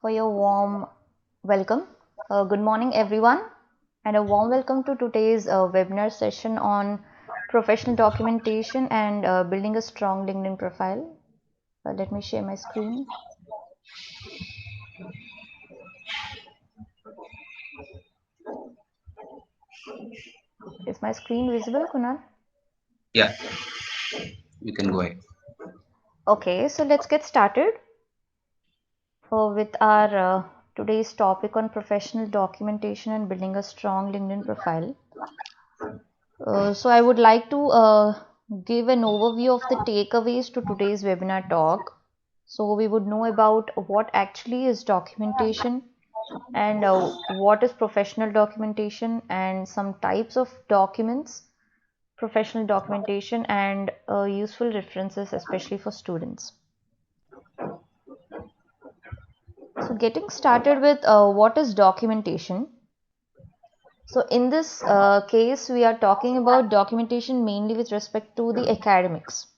for your warm welcome. Good morning, everyone, and a warm welcome to today's webinar session on professional documentation and building a strong LinkedIn profile. Let me share my screen. Is my screen visible, Kunal? Yeah, you can go ahead. Okay, so let's get started with our today's topic on professional documentation and building a strong LinkedIn profile. So I would like to give an overview of the takeaways to today's webinar talk. So we would know about what actually is documentation and what is professional documentation and some types of documents, professional documentation and useful references, especially for students. So getting started with what is documentation. So in this case, we are talking about documentation mainly with respect to the academics.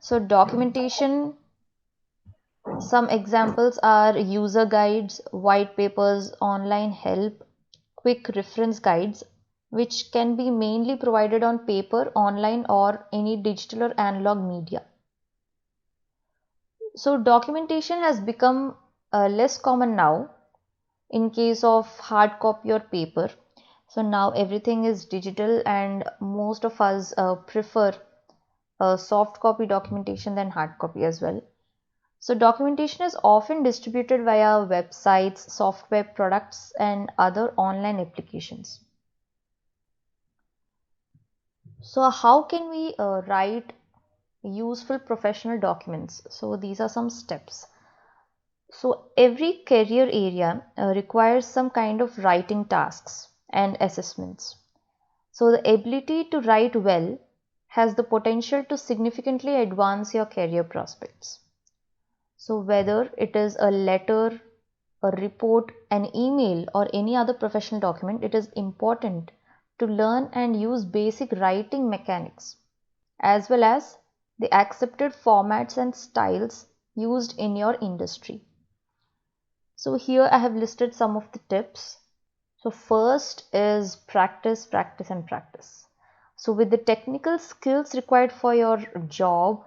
So documentation, some examples are user guides, white papers, online help, quick reference guides, which can be mainly provided on paper, online, or any digital or analog media. So documentation has become less common now in case of hard copy or paper. So now everything is digital and most of us prefer soft copy documentation than hard copy as well. So documentation is often distributed via websites, software products, and other online applications. So how can we write useful professional documents? So these are some steps. So every career area requires some kind of writing tasks and assessments. So the ability to write well has the potential to significantly advance your career prospects. So whether it is a letter, a report, an email, or any other professional document, it is important to learn and use basic writing mechanics as well as the accepted formats and styles used in your industry. So here I have listed some of the tips. So first is practice, practice, and practice. So with the technical skills required for your job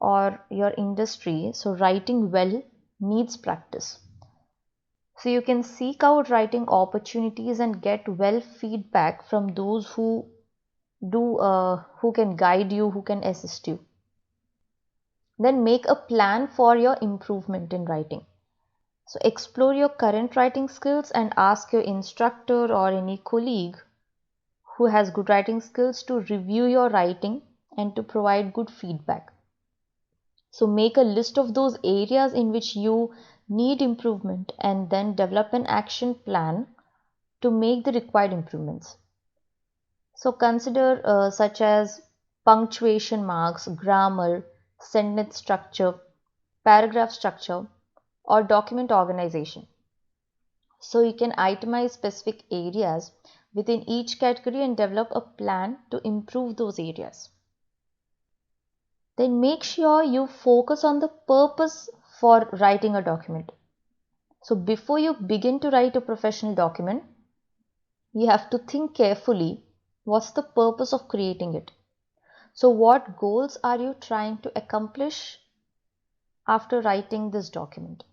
or your industry, so writing well needs practice. So you can seek out writing opportunities and get well feedback from those who can guide you, who can assist you. Then make a plan for your improvement in writing. So explore your current writing skills and ask your instructor or any colleague who has good writing skills to review your writing and to provide good feedback. So make a list of those areas in which you need improvement and then develop an action plan to make the required improvements. So consider such as punctuation marks, grammar, sentence structure, paragraph structure, or document organization. So you can itemize specific areas within each category and develop a plan to improve those areas. Then make sure you focus on the purpose for writing a document. So before you begin to write a professional document, you have to think carefully what's the purpose of creating it. So what goals are you trying to accomplish after writing this document?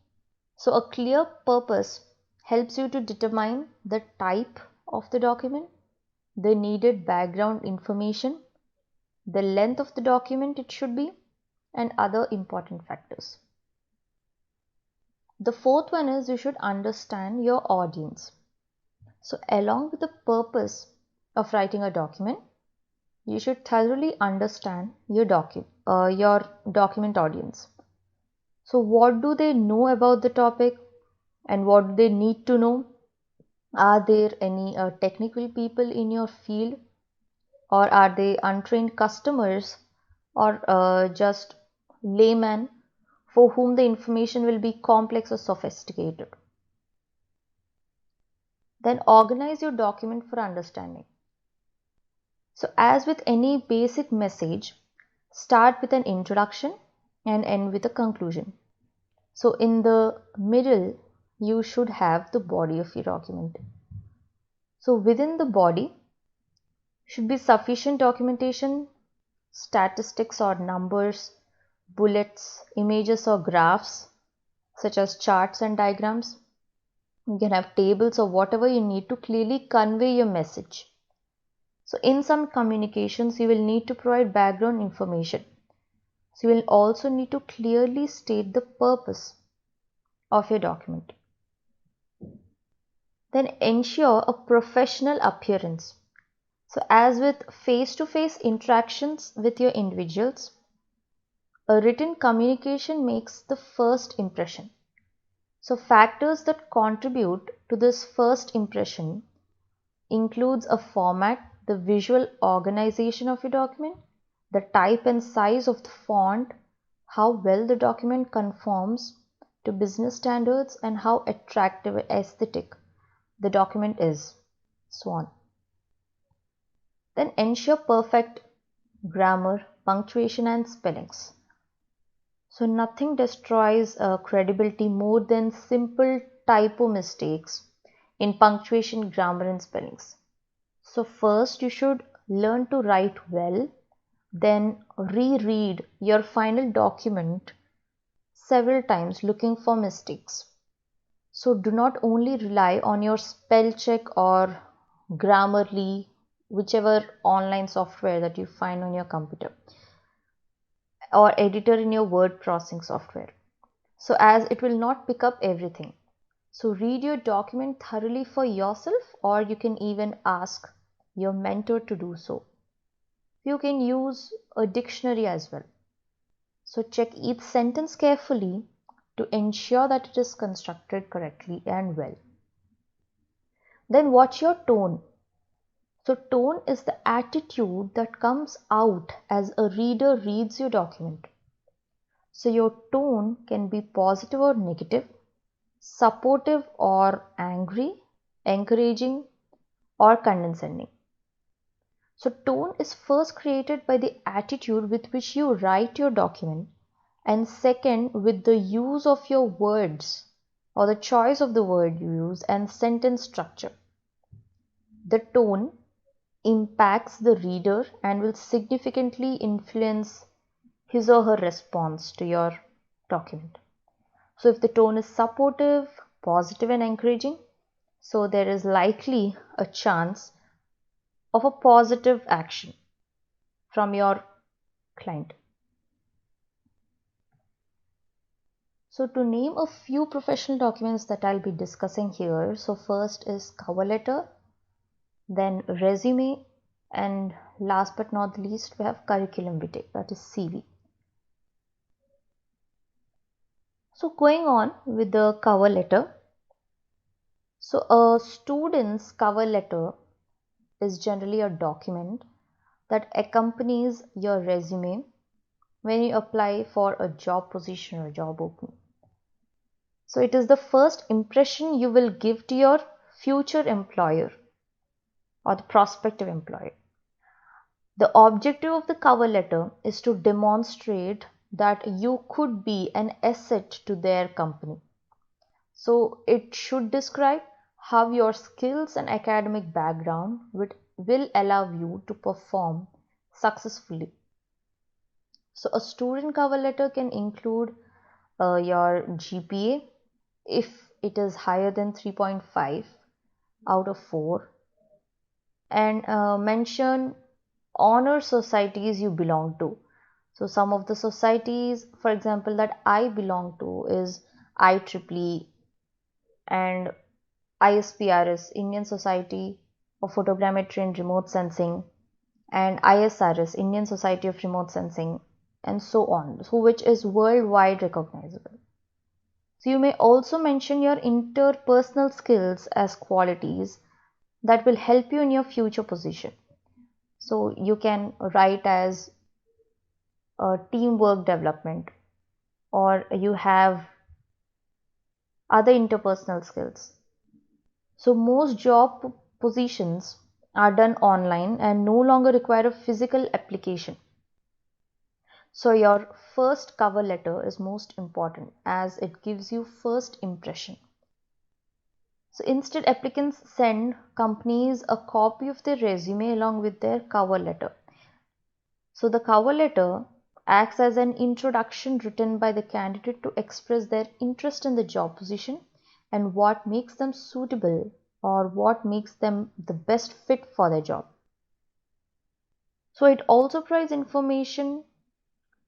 So a clear purpose helps you to determine the type of the document, the needed background information, the length of the document it should be, and other important factors. The fourth one is you should understand your audience. So along with the purpose of writing a document, you should thoroughly understand your document audience. So what do they know about the topic and what do they need to know? Are there any technical people in your field, or are they untrained customers, or just laymen for whom the information will be complex or sophisticated? Then organize your document for understanding. So as with any basic message, start with an introduction and end with a conclusion. So in the middle, you should have the body of your document. So within the body should be sufficient documentation, statistics or numbers, bullets, images or graphs, such as charts and diagrams. You can have tables or whatever you need to clearly convey your message. So in some communications, you will need to provide background information. So you will also need to clearly state the purpose of your document. Then ensure a professional appearance. So as with face-to-face interactions with your individuals, a written communication makes the first impression. So factors that contribute to this first impression includes a format, the visual organization of your document, the type and size of the font, how well the document conforms to business standards, and how attractive and aesthetic the document is, so on. Then ensure perfect grammar, punctuation and spellings. So nothing destroys credibility more than simple typo mistakes in punctuation, grammar and spellings. So first you should learn to write well, then reread your final document several times looking for mistakes. So do not only rely on your spell check or Grammarly, whichever online software that you find on your computer, or editor in your word processing software. So as it will not pick up everything. So read your document thoroughly for yourself, or you can even ask your mentor to do so. You can use a dictionary as well. So check each sentence carefully to ensure that it is constructed correctly and well. Then watch your tone. So tone is the attitude that comes out as a reader reads your document. So your tone can be positive or negative, supportive or angry, encouraging or condescending. So tone is first created by the attitude with which you write your document, and second with the use of your words or the choice of the word you use and sentence structure. The tone impacts the reader and will significantly influence his or her response to your document. So if the tone is supportive, positive and encouraging, so there is likely a chance of a positive action from your client. So to name a few professional documents that I'll be discussing here, so first is cover letter, then resume, and last but not least we have curriculum vitae, that is CV. So going on with the cover letter. So a student's cover letter is generally a document that accompanies your resume when you apply for a job position or job opening. So it is the first impression you will give to your future employer or the prospective employer. The objective of the cover letter is to demonstrate that you could be an asset to their company. So it should describe how your skills and academic background will allow you to perform successfully. So a student cover letter can include your GPA if it is higher than 3.5 out of 4, and mention honor societies you belong to. So some of the societies, for example, that I belong to is IEEE and ISPRS, Indian Society of Photogrammetry and Remote Sensing, and ISRS, Indian Society of Remote Sensing, and so on, so which is worldwide recognizable. So you may also mention your interpersonal skills as qualities that will help you in your future position. So you can write as teamwork development, or you have other interpersonal skills. So most job positions are done online and no longer require a physical application. So your first cover letter is most important as it gives you first impression. So instead, applicants send companies a copy of their resume along with their cover letter. So the cover letter acts as an introduction written by the candidate to express their interest in the job position and what makes them suitable or what makes them the best fit for their job. So it also provides information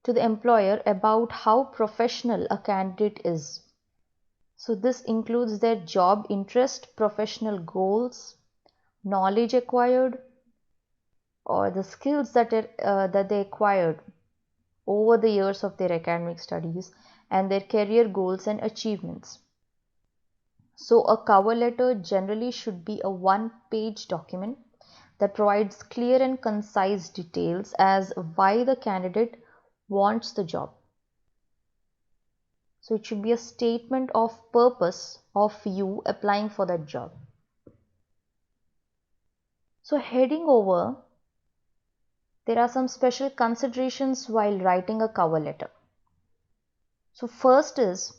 to the employer about how professional a candidate is. So this includes their job interest, professional goals, knowledge acquired, or the skills that they acquired over the years of their academic studies, and their career goals and achievements. So a cover letter generally should be a one-page document that provides clear and concise details as why the candidate wants the job. So it should be a statement of purpose of you applying for that job. So heading over, there are some special considerations while writing a cover letter. So first is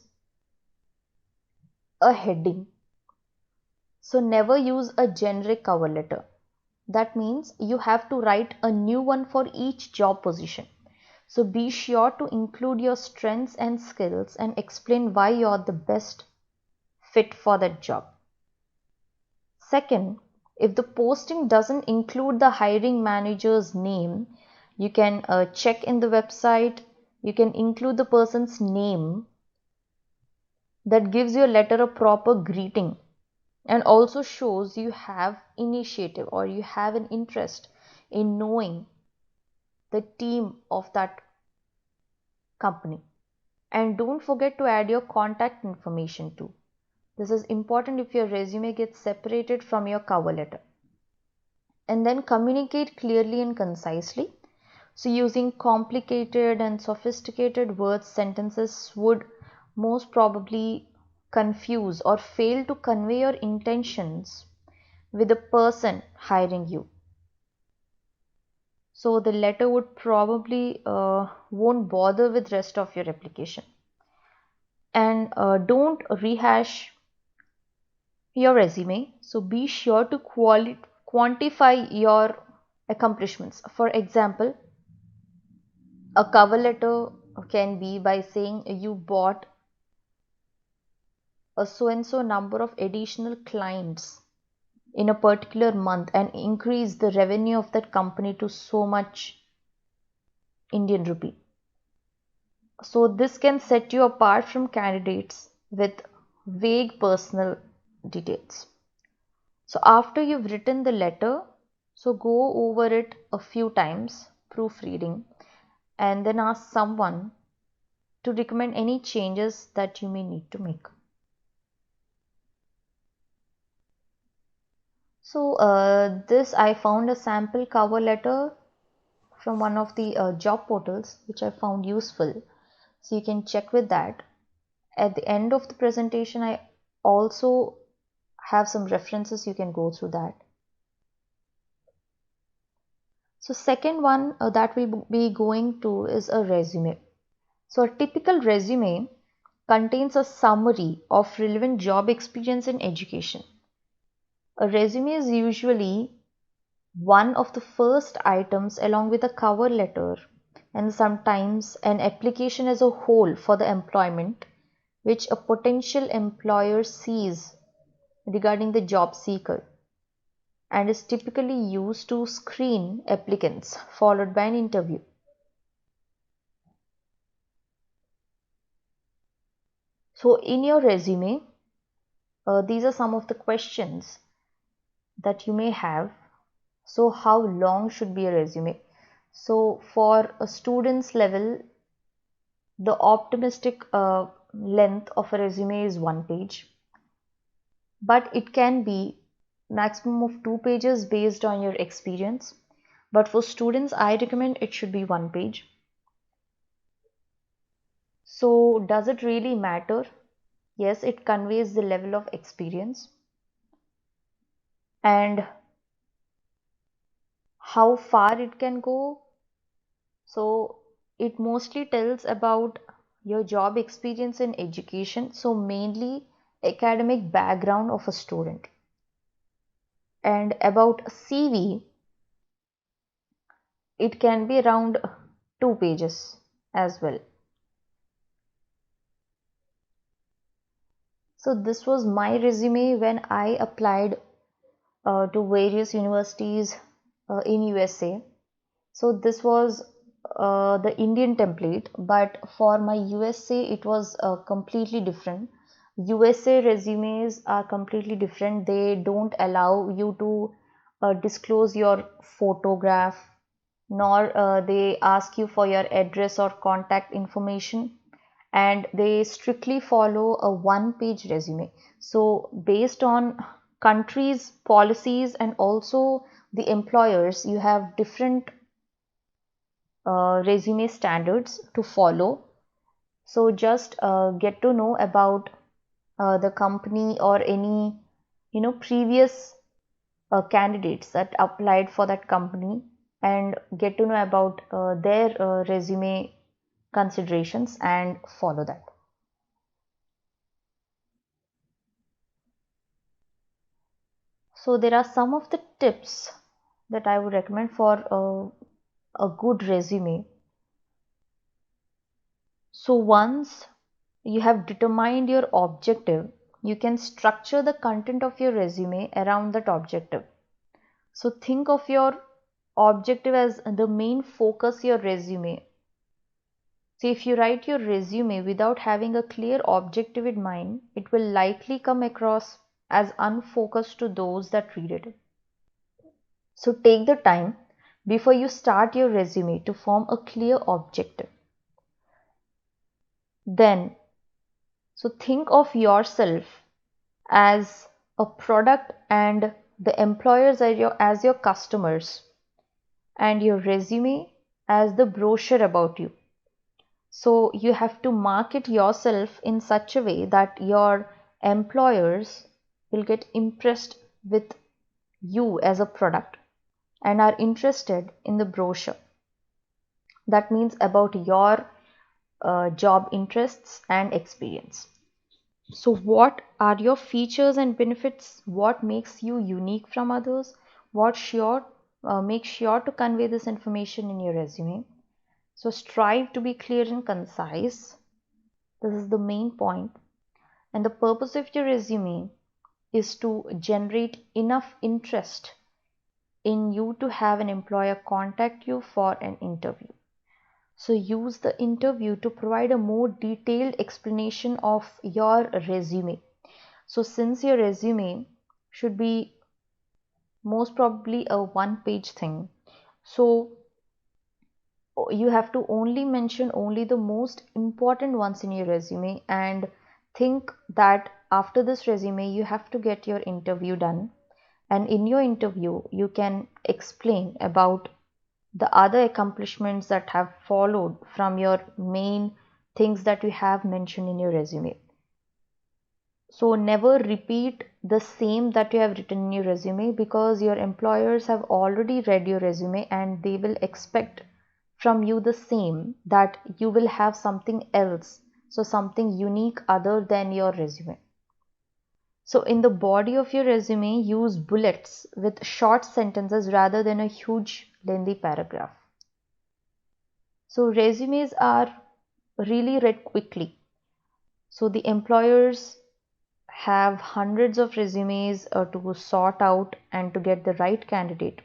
a heading. So never use a generic cover letter. That means you have to write a new one for each job position. So be sure to include your strengths and skills and explain why you're the best fit for that job. Second, if the posting doesn't include the hiring manager's name, you can check in the website, you can include the person's name. That gives your letter a proper greeting and also shows you have initiative or you have an interest in knowing the team of that company. And don't forget to add your contact information too. This is important if your resume gets separated from your cover letter. And then communicate clearly and concisely. So using complicated and sophisticated words, sentences would most probably confuse or fail to convey your intentions with the person hiring you. So the letter would probably won't bother with rest of your application. And don't rehash your resume. So be sure to quantify your accomplishments. For example, a cover letter can be by saying you bought a so and so number of additional clients in a particular month and increase the revenue of that company to so much Indian rupee. So this can set you apart from candidates with vague personal details. So after you've written the letter, so go over it a few times, proofreading, and then ask someone to recommend any changes that you may need to make. So this I found a sample cover letter from one of the job portals which I found useful. So you can check with that. At the end of the presentation, I also have some references, you can go through that. So second one that we'll be going to is a resume. So a typical resume contains a summary of relevant job experience and education. A resume is usually one of the first items along with a cover letter and sometimes an application as a whole for the employment which a potential employer sees regarding the job seeker and is typically used to screen applicants followed by an interview. So in your resume, these are some of the questions that you may have. So how long should be a resume? So for a student's level, the optimistic length of a resume is 1 page, but it can be maximum of 2 pages based on your experience. But for students, I recommend it should be 1 page. So does it really matter? Yes, it conveys the level of experience and how far it can go. So it mostly tells about your job experience in education. So mainly academic background of a student. And about CV, it can be around 2 pages as well. So this was my resume when I applied to various universities in USA. So this was the Indian template, but for my USA it was completely different. USA resumes are completely different. They don't allow you to disclose your photograph, nor they ask you for your address or contact information, and they strictly follow a one-page resume. So based on countries' policies and also the employers, you have different resume standards to follow. So just get to know about the company or any previous candidates that applied for that company, and get to know about their resume considerations and follow that. So there are some of the tips that I would recommend for a good resume. So once you have determined your objective, you can structure the content of your resume around that objective. So think of your objective as the main focus your resume. So if you write your resume without having a clear objective in mind, it will likely come across as unfocused to those that read it. So take the time before you start your resume to form a clear objective. Then, so think of yourself as a product and the employers as your customers, and your resume as the brochure about you. So you have to market yourself in such a way that your employers will get impressed with you as a product and are interested in the brochure. That means about your job interests and experience. So what are your features and benefits? What makes you unique from others? Make sure to convey this information in your resume. So strive to be clear and concise. This is the main point. And the purpose of your resume is to generate enough interest in you to have an employer contact you for an interview. So use the interview to provide a more detailed explanation of your resume. So since your resume should be most probably a one-page thing, so you have to only mention only the most important ones in your resume, and think that after this resume you have to get your interview done, and in your interview you can explain about the other accomplishments that have followed from your main things that you have mentioned in your resume. So never repeat the same that you have written in your resume, because your employers have already read your resume and they will expect from you the same, that you will have something else, so something unique other than your resume. So in the body of your resume, use bullets with short sentences rather than a huge lengthy paragraph. So resumes are really read quickly. So the employers have hundreds of resumes to sort out and to get the right candidate.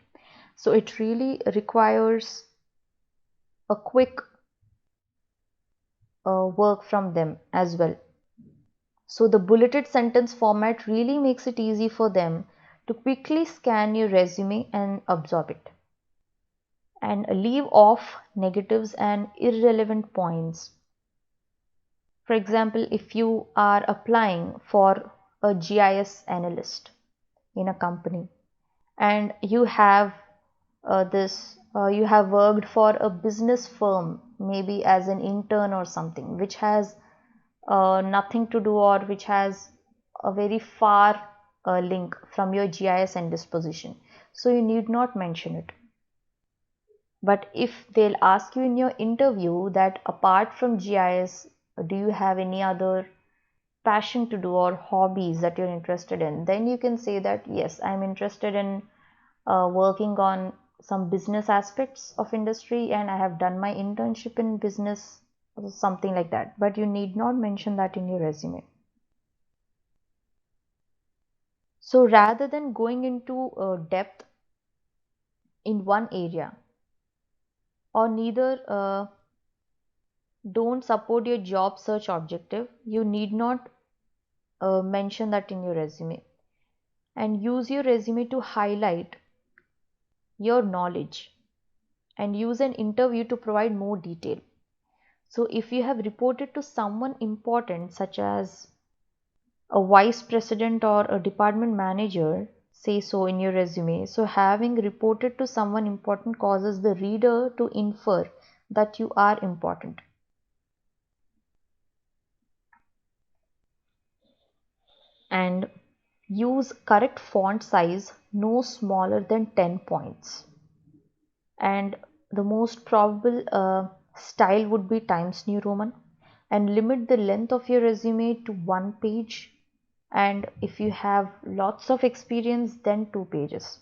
So it really requires a quick work from them as well. So the bulleted sentence format really makes it easy for them to quickly scan your resume and absorb it. And leave off negatives and irrelevant points. For example, if you are applying for a GIS analyst in a company, and you have you have worked for a business firm, maybe as an intern or something, which has nothing to do, or which has a very far link from your GIS and disposition, so you need not mention it. But if they'll ask you in your interview that apart from GIS, do you have any other passion to do or hobbies that you're interested in, then you can say that yes, I'm interested in working on some business aspects of industry and I have done my internship in business, or something like that. But you need not mention that in your resume. So rather than going into depth in one area, or neither don't support your job search objective, you need not mention that in your resume, and use your resume to highlight your knowledge and use an interview to provide more detail. So if you have reported to someone important, such as a vice president or a department manager, say so in your resume. So having reported to someone important causes the reader to infer that you are important. And use correct font size, no smaller than 10 points. And the most probable style would be Times New Roman. And limit the length of your resume to 1 page. And if you have lots of experience, then 2 pages.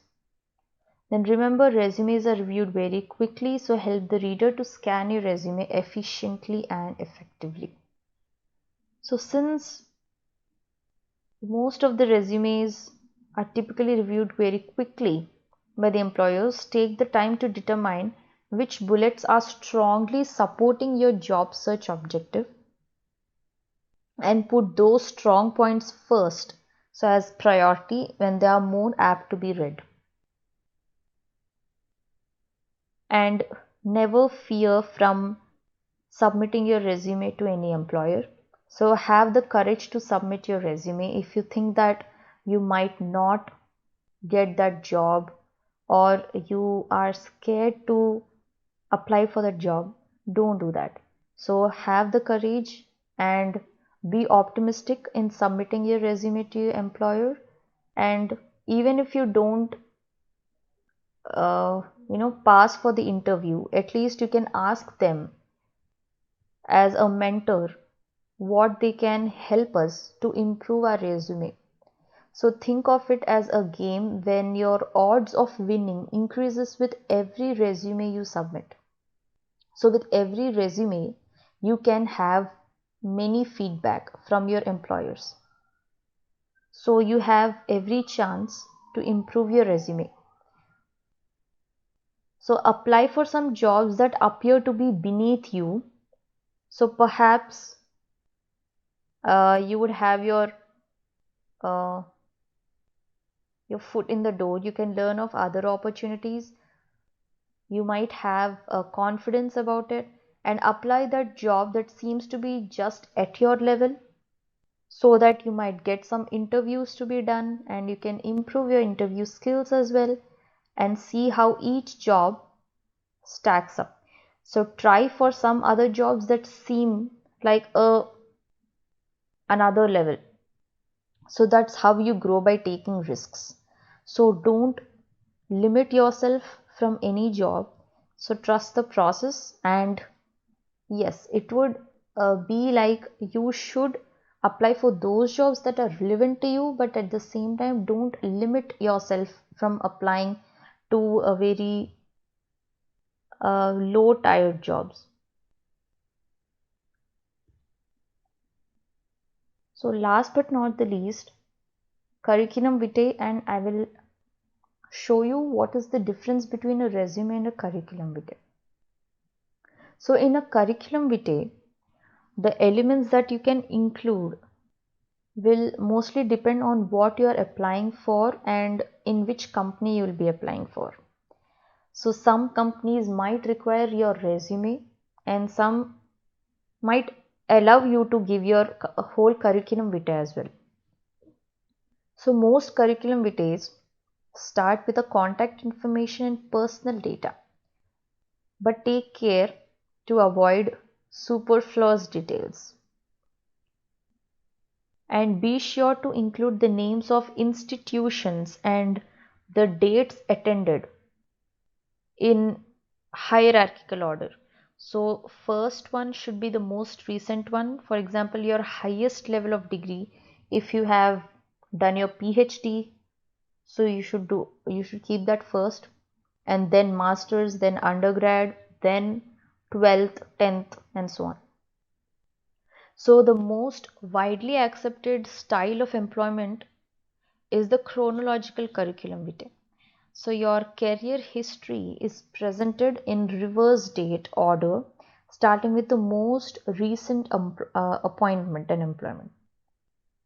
Then remember, resumes are reviewed very quickly, so help the reader to scan your resume efficiently and effectively. So since most of the resumes are typically reviewed very quickly by the employers, take the time to determine which bullets are strongly supporting your job search objective and put those strong points first, so as priority when they are more apt to be read. And never fear from submitting your resume to any employer. So have the courage to submit your resume. If you think that you might not get that job, or you are scared to apply for that job, don't do that. So have the courage and be optimistic in submitting your resume to your employer. And even if you don't pass for the interview, at least you can ask them as a mentor what they can help us to improve our resume. So think of it as a game when your odds of winning increases with every resume you submit. So with every resume, you can have many feedback from your employers. So you have every chance to improve your resume. So apply for some jobs that appear to be beneath you. So perhaps you would have uh, your foot in the door. You can learn of other opportunities. You might have a confidence about it and apply that job that seems to be just at your level, so that you might get some interviews to be done and you can improve your interview skills as well, and see how each job stacks up. So try for some other jobs that seem like another level. So that's how you grow, by taking risks. So don't limit yourself from any job. So trust the process, and yes, it would be like you should apply for those jobs that are relevant to you, but at the same time, don't limit yourself from applying to a very low tired jobs. So last but not the least, curriculum vitae, and I will show you what is the difference between a resume and a curriculum vitae. So in a curriculum vitae, the elements that you can include will mostly depend on what you are applying for and in which company you will be applying for. So some companies might require your resume, and some might allow you to give your whole curriculum vitae as well. So most curriculum vitae start with a contact information and personal data, but take care to avoid superfluous details. And be sure to include the names of institutions and the dates attended in hierarchical order. So first one should be the most recent one. For example, your highest level of degree. If you have done your PhD, so you should keep that first, and then masters, then undergrad, then 12th, 10th, and so on. So the most widely accepted style of employment is the chronological curriculum vitae. So your career history is presented in reverse date order, starting with the most recent appointment and employment.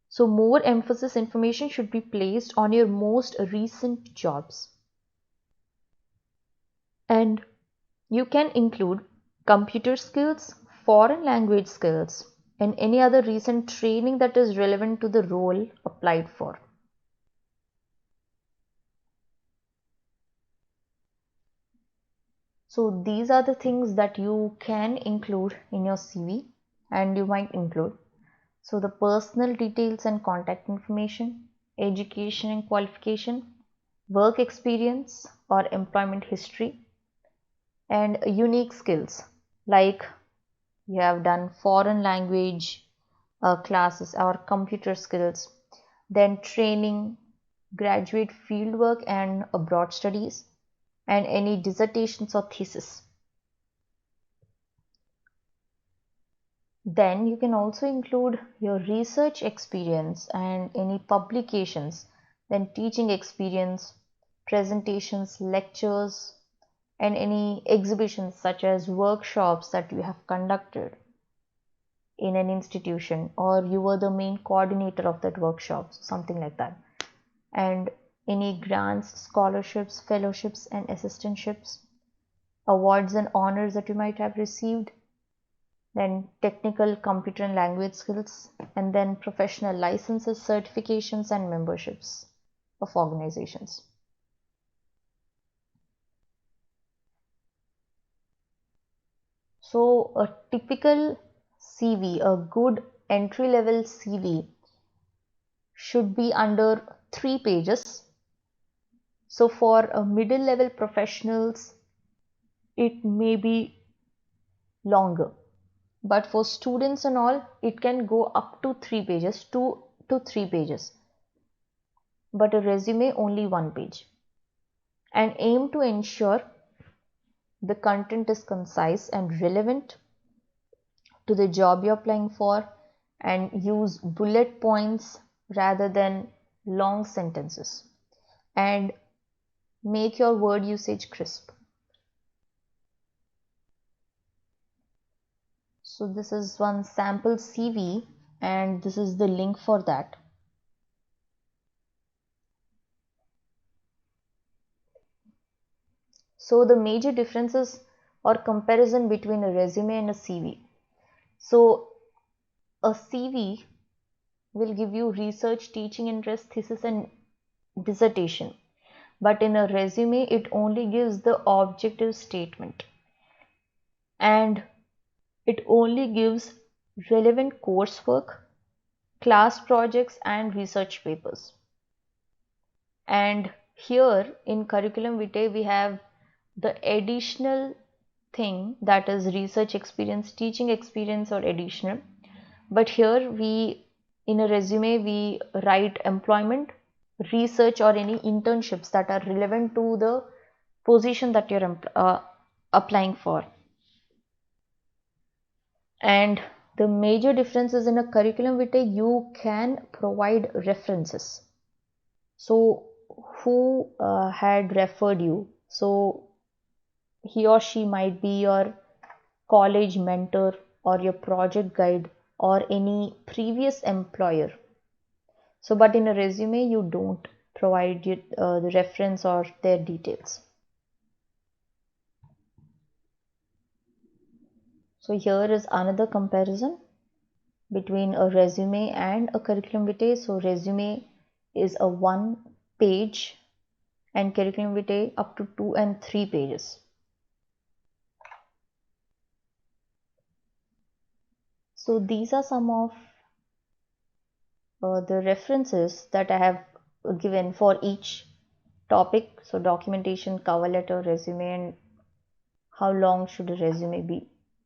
So more emphasis information should be placed on your most recent jobs. And you can include computer skills, foreign language skills, and any other recent training that is relevant to the role applied for. So these are the things that you can include in your CV and you might include. So the personal details and contact information, education and qualification, work experience or employment history, and unique skills like you have done foreign language classes or computer skills, then training, graduate fieldwork and abroad studies, and any dissertations or thesis. Then you can also include your research experience and any publications, then teaching experience, presentations, lectures, and any exhibitions such as workshops that you have conducted in an institution, or you were the main coordinator of that workshop, something like that. And any grants, scholarships, fellowships, and assistantships, awards and honors that you might have received, then technical computer and language skills, and then professional licenses, certifications, and memberships of organizations. So a typical CV, a good entry level CV should be under 3 pages. So for a middle level professionals, it may be longer. But for students and all, it can go up to 3 pages, 2 to 3 pages. But a resume only 1 page. And aim to ensure the content is concise and relevant to the job you're applying for, and use bullet points rather than long sentences, and make your word usage crisp. So this is one sample CV and this is the link for that. So the major differences or comparison between a resume and a CV. So a CV will give you research, teaching interest, thesis and dissertation. But in a resume, it only gives the objective statement and it only gives relevant coursework, class projects and research papers. And here in curriculum vitae, we have the additional thing that is research experience, teaching experience or additional. But here in a resume, we write employment, research or any internships that are relevant to the position that you're applying for. And the major difference is in a curriculum vitae, you can provide references. So who had referred you? So he or she might be your college mentor or your project guide or any previous employer. So, but in a resume, you don't provide the reference or their details. So here is another comparison between a resume and a curriculum vitae. So resume is a 1 page and curriculum vitae up to 2 and 3 pages. So these are some of the references that I have given for each topic. So documentation, cover letter, resume, and how long should a resume be.